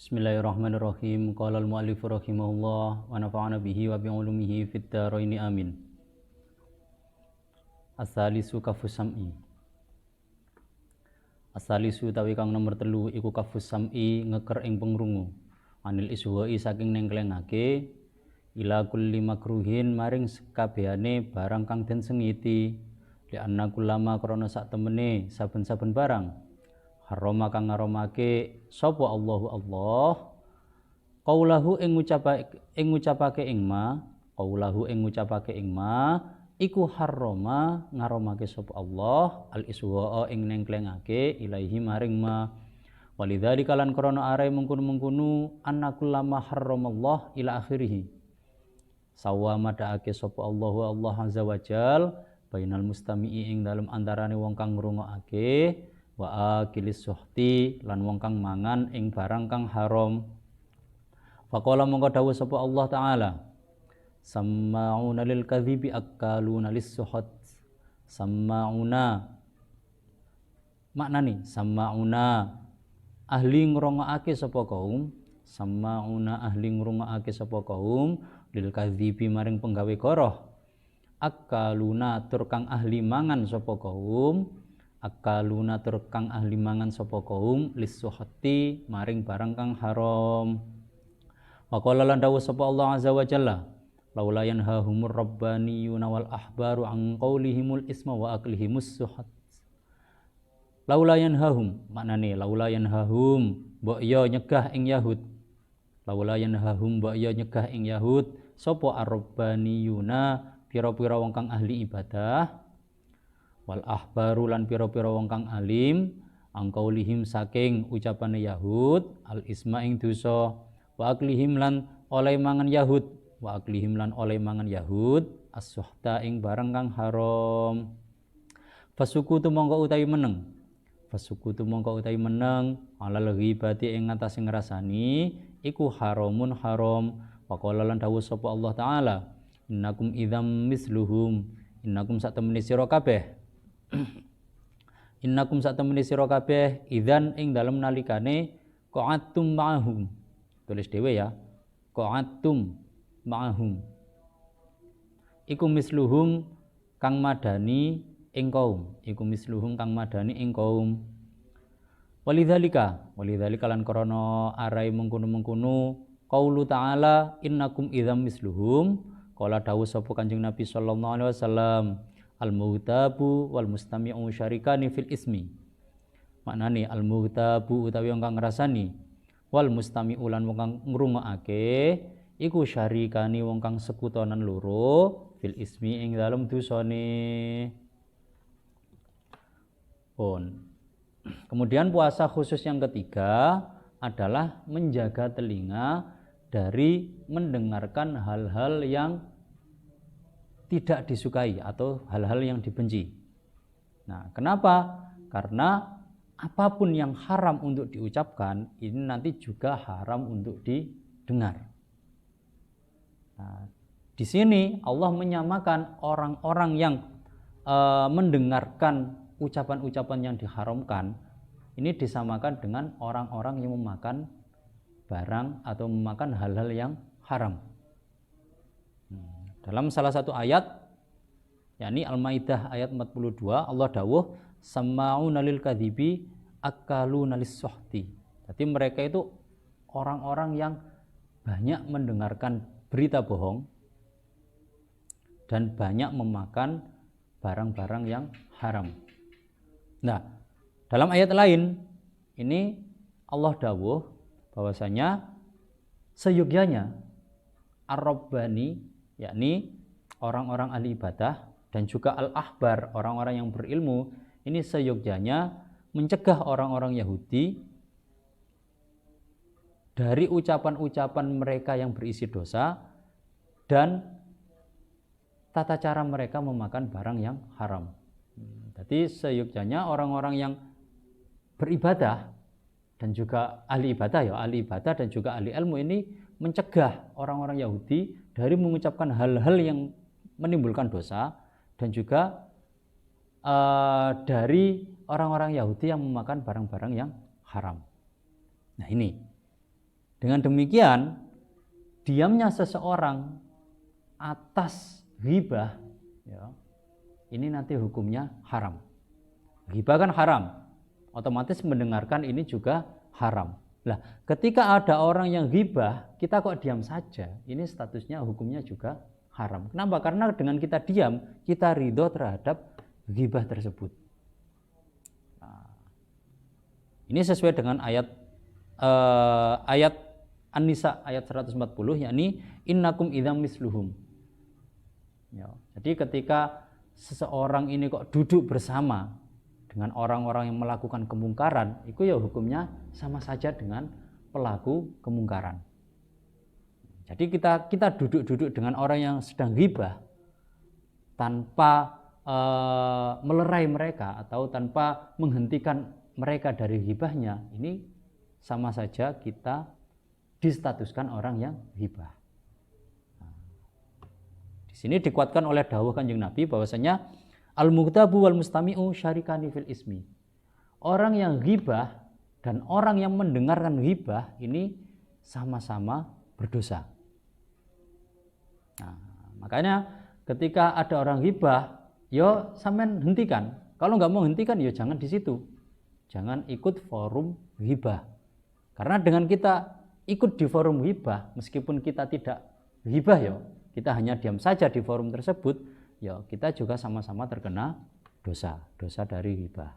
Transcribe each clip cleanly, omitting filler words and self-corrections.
Bismillahirrahmanirrahim. Qala al-mu'allif rahimahullah wa nafa'ana bihi wa bi'ulumihi fid dharain amin. As-salisu kafus sam'i. As-salisu tawi kang nomor 3 iku kafus sam'i ngeker ing pengrungu. Anil iswa'i saking nengklengake ila kulli makruhin maring sekabehane barang kang den sengiti. Li anna kullama krana sak temene saben-saben barang haroma kang ngaromake sapa Allahu Allah qaulahu ing ngucapake ing ma iku haroma ngaromake sapa Allah al iswa'a ing nengklengake ilaihi maring ma walidzalika lan krana are mengkono-mengkono annakullama harramallah ila akhirih sawa madaake sapa Allahu Allah azza wajal bainal mustami'i ing dalem antarane wong kang ngrungokake wa akilis suhti lan wong kang mangan ing barang kang haram. Faqala mongko dawuh sapa Allah taala samma'una lil kadhibi akaluna lis suhut. Samma'una maknane samma'una ahli ngrungokake sapa kaum, samma'una ahli ngrungokake sapa kaum lil kadhibi maring penggawe goroh. Akaluna tur kang ahli mangan sapa kaum, akaluna tur kang ahli mangan sapa kaum lisuhati maring barang kang haram. Wa qala lan dawuh sapa Allah azza wa jalla laula yanhahumur rabbaniyuna wal ahbaru an qaulihimul isma wa aklihimus suhat. Laula yanhahum maknane laula yanhahum mbok ya nyegah ing Yahud. Laula yanhahum mbok ya nyegah ing Yahud sapa ar-rabbaniyuna pira-pira wong kang ahli ibadah wal ahbaru lan pira-pira wong kang alim angkaulihim saking ucapane Yahud al isma ing dosa wa aklihim lan oleh mangan Yahud as-suhta ing barang kang haram. Fasukutu mongko utawi meneng alal ghibati ing ngatasé ngrasani iku haramun haram. Wa qala lan dawuh sapa Allah taala innakum idzam misluhum innakum sak temene sira kabeh innakum sak temene sira kabeh idzan ing dalem nalikane qa'attum ma'ahum. Tulis dhewe ya. Qa'attum ma'ahum. Iku misluhum kang madani ing kaum. Walidzalika lan krana arai mengkono-mengkono qaulu ta'ala innakum idzam misluhum. Qala dawuh sapa Kanjeng Nabi sallallahu alaihi wasallam al-mughtabu wal mustami'u syarikani fil ismi. Maknane al-mughtabu utawi wong kang ngrasani wal mustami'u lan wong kang ngrungokake iku syarikani wong kang sekutonan loro fil ismi ing dalem dosane. Kemudian puasa khusus yang ketiga adalah menjaga telinga dari mendengarkan hal-hal yang tidak disukai atau hal-hal yang dibenci. Nah, kenapa? Karena apapun yang haram untuk diucapkan ini nanti juga haram untuk didengar. Nah, di sini Allah menyamakan orang-orang yang mendengarkan ucapan-ucapan yang diharamkan ini disamakan dengan orang-orang yang memakan barang atau memakan hal-hal yang haram. Dalam salah satu ayat yakni Al-Maidah ayat 42 Allah dawuh samma'una lil kadhibi akaluna lis-suhti. Jadi mereka itu orang-orang yang banyak mendengarkan berita bohong dan banyak memakan barang-barang yang haram. Nah, dalam ayat lain ini Allah dawuh bahwasanya seyogyanya ar-rabbani yakni orang-orang ahli ibadah dan juga al-ahbar orang-orang yang berilmu ini seyogyanya mencegah orang-orang Yahudi dari ucapan-ucapan mereka yang berisi dosa dan tata cara mereka memakan barang yang haram. Jadi seyogyanya orang-orang yang beribadah dan juga ahli ibadah dan juga ahli ilmu ini mencegah orang-orang Yahudi dari mengucapkan hal-hal yang menimbulkan dosa dan juga dari orang-orang Yahudi yang memakan barang-barang yang haram. Nah ini. Dengan demikian, diamnya seseorang atas ghibah, ya, ini nanti hukumnya haram. Ghibah kan haram, otomatis mendengarkan ini juga haram. Lah, ketika ada orang yang ghibah, kita kok diam saja, ini statusnya hukumnya juga haram. Kenapa? Karena dengan kita diam, kita ridho terhadap ghibah tersebut. Nah, ini sesuai dengan ayat An-Nisa ayat 140, yakni innakum idzam misluhum. Ya, jadi ketika seseorang ini kok duduk bersama dengan orang-orang yang melakukan kemungkaran, itu ya hukumnya sama saja dengan pelaku kemungkaran. Jadi kita duduk-duduk dengan orang yang sedang ghibah tanpa melerai mereka atau tanpa menghentikan mereka dari ghibahnya, ini sama saja kita distatuskan orang yang ghibah. Di sini dikuatkan oleh dawuh Kanjeng Nabi bahwasanya al-mughtabu wal mustami'u syarikani fil ismi. Orang yang ghibah dan orang yang mendengarkan ghibah ini sama-sama berdosa. Nah, makanya ketika ada orang ghibah, yo sampean hentikan. Kalau nggak mau hentikan, yo jangan di situ. Jangan ikut forum ghibah. Karena dengan kita ikut di forum ghibah, meskipun kita tidak ghibah, yo kita hanya diam saja di forum tersebut, ya kita juga sama-sama terkena dosa dari ghibah.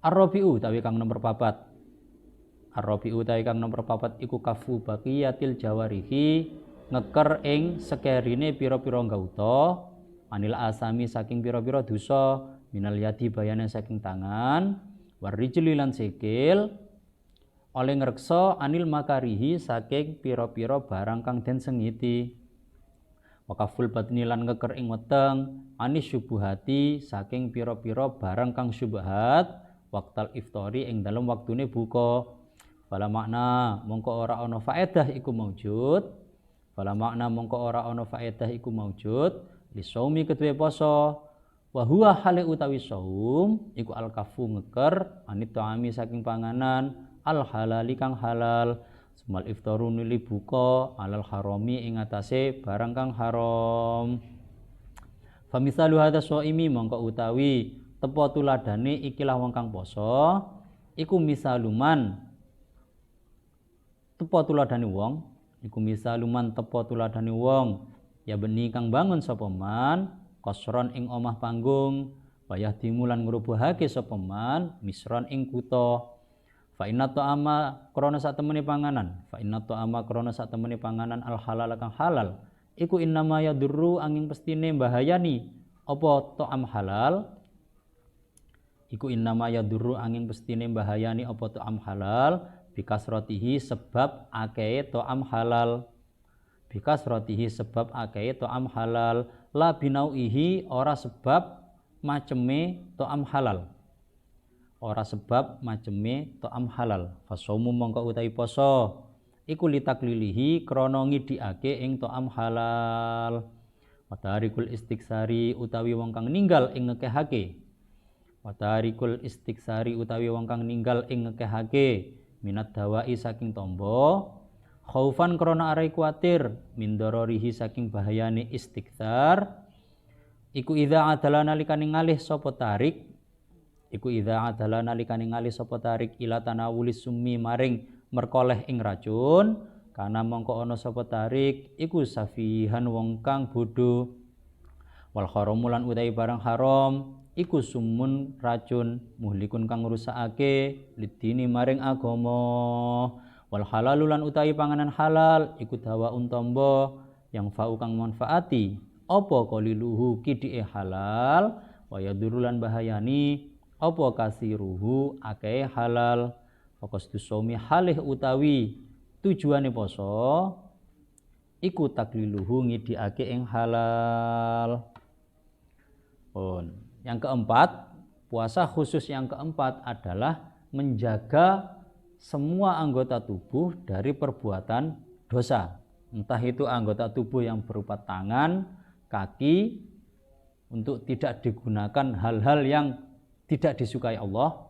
Ar-Rabi'u tawi kang nomor 4. Ar-Rabi'u tawi kang nomor 4 iku kafu baqiyatil jawarihi, ngeker ing sekerine pira-pira gauta, anil asami saking pira-pira dosa, minal yadi bayane saking tangan, warijli lan sikil, oleh ngreksa anil makarihi saking pira-pira barang kang den sengiti. Wakaful batni lan ngeker ing weteng anis syubuhati saking pira-pira barang kang syubhat waktal iftari ing dalem waktune buka. Fala makna mongko ora ana faedah iku maujud. Fala makna mongko ora ana faedah iku maujud lisaumi kedue poso. Wa huwa hale utawi saum iku al-kafu ngeker anit ta'ami saking panganan al halali kang halal, semal iftaru nuli buka alal harami ing atase barang kang haram. Famisalu hadza shaimi mongko utawi tepo tuladane ikilah wong kang poso iku misaluman tepo tuladane wong iku misaluman tepo tuladane wong ya beni kang bangun sapa man kosron ing omah panggung wayah dimulan ngrubuhake sapa man misron ing kutha. Fa inna ta'ama krana sak temene panganan, fa inna ta'ama krana sak temene panganan al halal kang halal iku innama yadurru angin pestine bahayani apa ta'am halal iku innama yadurru angin pestine bahayani apa ta'am halal bikasratihi sebab akeh ta'am halal bikasratihi sebab akeh ta'am halal la binauihi ora sebab maceme ta'am halal ora sebab maceme ta'am halal. Fasaumu mongko utawi poso iku litaklilihi krana ngidikake ing ta'am halal. Watarikul istiksari utawi wong kang ninggal ing ngekehake. Watarikul istiksari utawi wong kang ninggal ing ngekehake minat dawai saking tombo khaufan krana arai kuatir min dararihi saking bahayane istiksar iku idza adala nalikane ngalih sapa tarik iku idza adala nalikane ngalih sapa tarik ila tanawulis summi maring merkoleh ing racun kana mongko ana sapa tarik iku safihan wong kang bodho wal haramulan utawi barang haram iku sumun racun muhlikun kang ngrusakake lidini maring agama wal halalulan utawi panganan halal iku dawaun tombo yang fa'u kang manfaati apa qaliluhu kidike halal wa yadurulan bahayani apa kasiruhu akeh halal fokus tusomi halih utawi tujuane poso iku takliluhu ngidikake ing halal. Yang keempat, puasa khusus yang keempat adalah menjaga semua anggota tubuh dari perbuatan dosa, entah itu anggota tubuh yang berupa tangan, kaki, untuk tidak digunakan hal-hal yang tidak disukai Allah,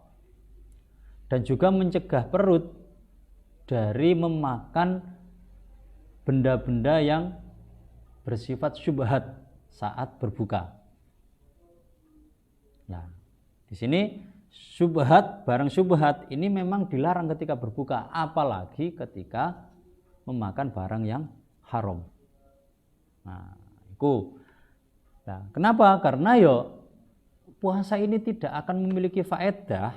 dan juga mencegah perut dari memakan benda-benda yang bersifat syubhat saat berbuka. Nah, di sini barang syubhat ini memang dilarang ketika berbuka, apalagi ketika memakan barang yang haram. Nah, itu. Nah, kenapa? Karena puasa ini tidak akan memiliki faedah.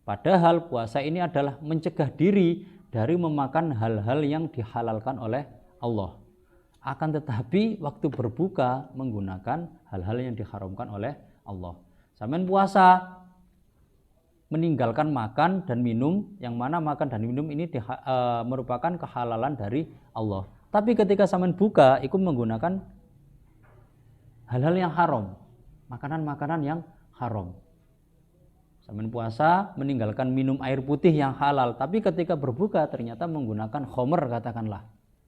Padahal puasa ini adalah mencegah diri dari memakan hal-hal yang dihalalkan oleh Allah. Akan tetapi waktu berbuka menggunakan hal-hal yang diharamkan oleh Allah. Sampeyan puasa meninggalkan makan dan minum, yang mana makan dan minum ini merupakan kehalalan dari Allah. Tapi ketika sampeyan buka, itu menggunakan hal-hal yang haram, makanan-makanan yang haram. Sampeyan puasa meninggalkan minum air putih yang halal, tapi ketika berbuka ternyata menggunakan khomer katakanlah,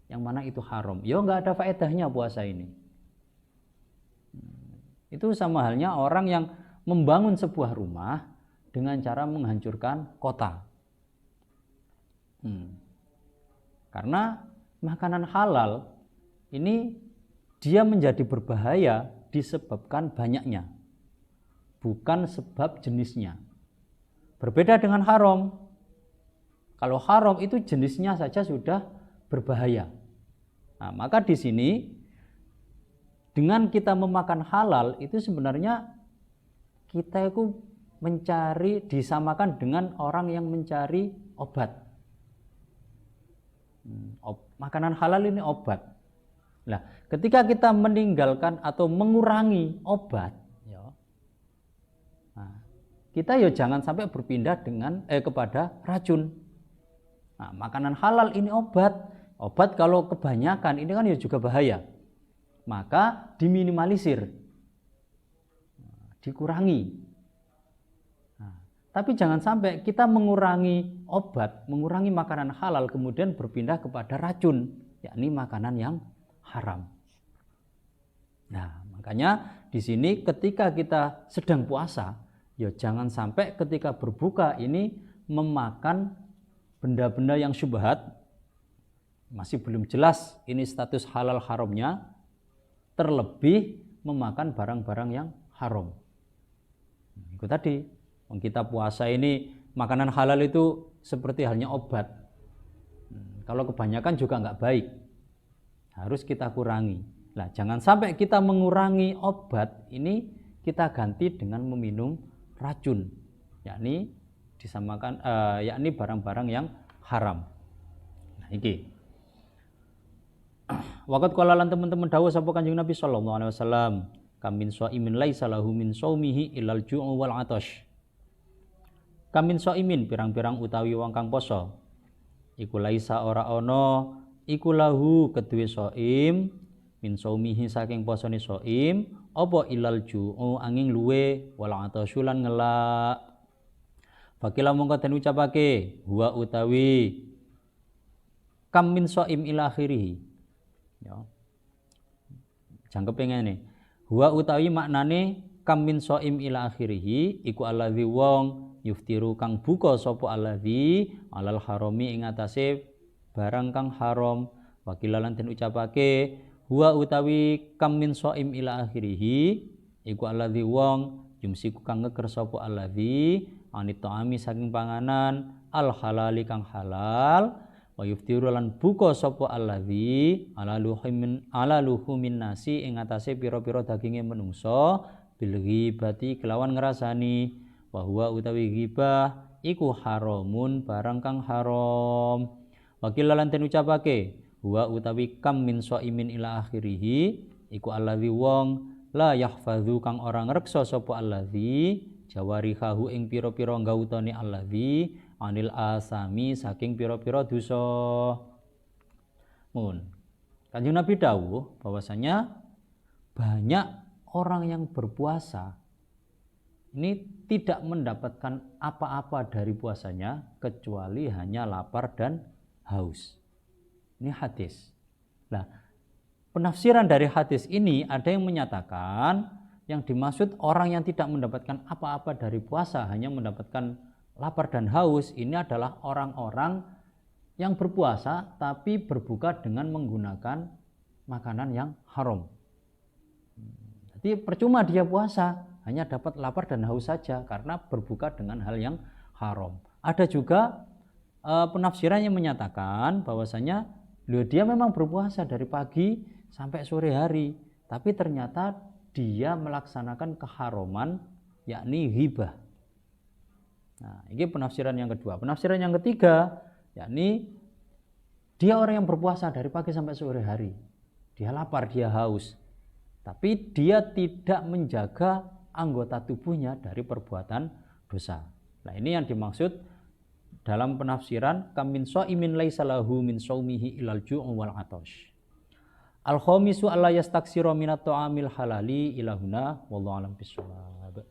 yang mana itu haram. Nggak ada faedahnya puasa ini. Itu sama halnya orang yang membangun sebuah rumah dengan cara menghancurkan kota. Karena makanan halal ini dia menjadi berbahaya disebabkan banyaknya, bukan sebab jenisnya. Berbeda dengan haram. Kalau haram itu jenisnya saja sudah berbahaya. Nah, maka di sini dengan kita memakan halal itu sebenarnya kita itu disamakan dengan orang yang mencari obat. Makanan halal ini obat. Nah, ketika kita meninggalkan atau mengurangi obat, kita jangan sampai berpindah kepada racun. Nah, makanan halal ini obat. Obat kalau kebanyakan ini kan juga bahaya. Maka diminimalisir, dikurangi. Tapi jangan sampai kita mengurangi obat, mengurangi makanan halal, kemudian berpindah kepada racun, yakni makanan yang haram. Nah, makanya di sini ketika kita sedang puasa, jangan sampai ketika berbuka ini memakan benda-benda yang syubhat, masih belum jelas ini status halal haramnya, terlebih memakan barang-barang yang haram. Itu tadi, kita puasa ini makanan halal itu seperti halnya obat. Kalau kebanyakan juga nggak baik, harus kita kurangi. Nah, jangan sampai kita mengurangi obat ini kita ganti dengan meminum racun, yakni disamakan yakni barang-barang yang haram. Nah, iki waqat qala lan teman-teman dawuh sapa Kanjeng Nabi sallallahu alaihi wasallam, kamin shaimin laisa lahu min shaumihi illal ju'u wal 'atash. Kamin shaimin pirang-pirang utawi wong kang poso iku laisa ora ana iku lahu kedue shaim min shaumihi saking posone shaim apa ilal ju'u angin luwe wala atasulan ngelak. Fakila mongko den ucapake huwa utawi kam min shaim ila akhirih. Jangkep ngene. Huwa utawi maknane kam min shaim ila akhirih iku allazi wong yuftiru kang buka sapa allazi alal harami ing atase barang kang haram. Fakila lan den ucapake huwa utawi kam min shaim ila akhirih iku alladzi wong yumsiku kang ngeker sapa alladzi anit ta'ami saking panganan al halali kang halal wa yuftiru lan buka sapa alladzi ala luhumin nasi ing atase pira-pira daginge menungso bil ghibati kelawan ngrasani wa huwa utawi ghibah iku haramun barang kang haram. Wakil lan den ucapake huwa utawi kam min shaimin ila akhirih iku allazi wong la yahfazu kang ora ngreksa sapa allazi jawarihahu ing pira-pira gautane allazi anil asami saking pira-pira dosa. Kanjeng Nabi dawuh bahwasanya banyak orang yang berpuasa ini tidak mendapatkan apa-apa dari puasanya kecuali hanya lapar dan haus. Ini hadis. Nah, penafsiran dari hadis ini ada yang menyatakan yang dimaksud orang yang tidak mendapatkan apa-apa dari puasa hanya mendapatkan lapar dan haus ini adalah orang-orang yang berpuasa tapi berbuka dengan menggunakan makanan yang haram. Jadi percuma dia puasa, hanya dapat lapar dan haus saja karena berbuka dengan hal yang haram. Ada juga penafsiran yang menyatakan bahwasanya dia memang berpuasa dari pagi sampai sore hari, tapi ternyata dia melaksanakan keharaman, yakni ghibah. Nah, ini penafsiran yang kedua. Penafsiran yang ketiga, yakni dia orang yang berpuasa dari pagi sampai sore hari. Dia lapar, dia haus. Tapi dia tidak menjaga anggota tubuhnya dari perbuatan dosa. Nah, ini yang dimaksud dalam penafsiran kamin shaimin laisa lahu min shaumihi ilal ju' wal 'atash. Al-khamisu alla yastaksira minat ta'amil halali ilahuna wallahu a'lam bishawab.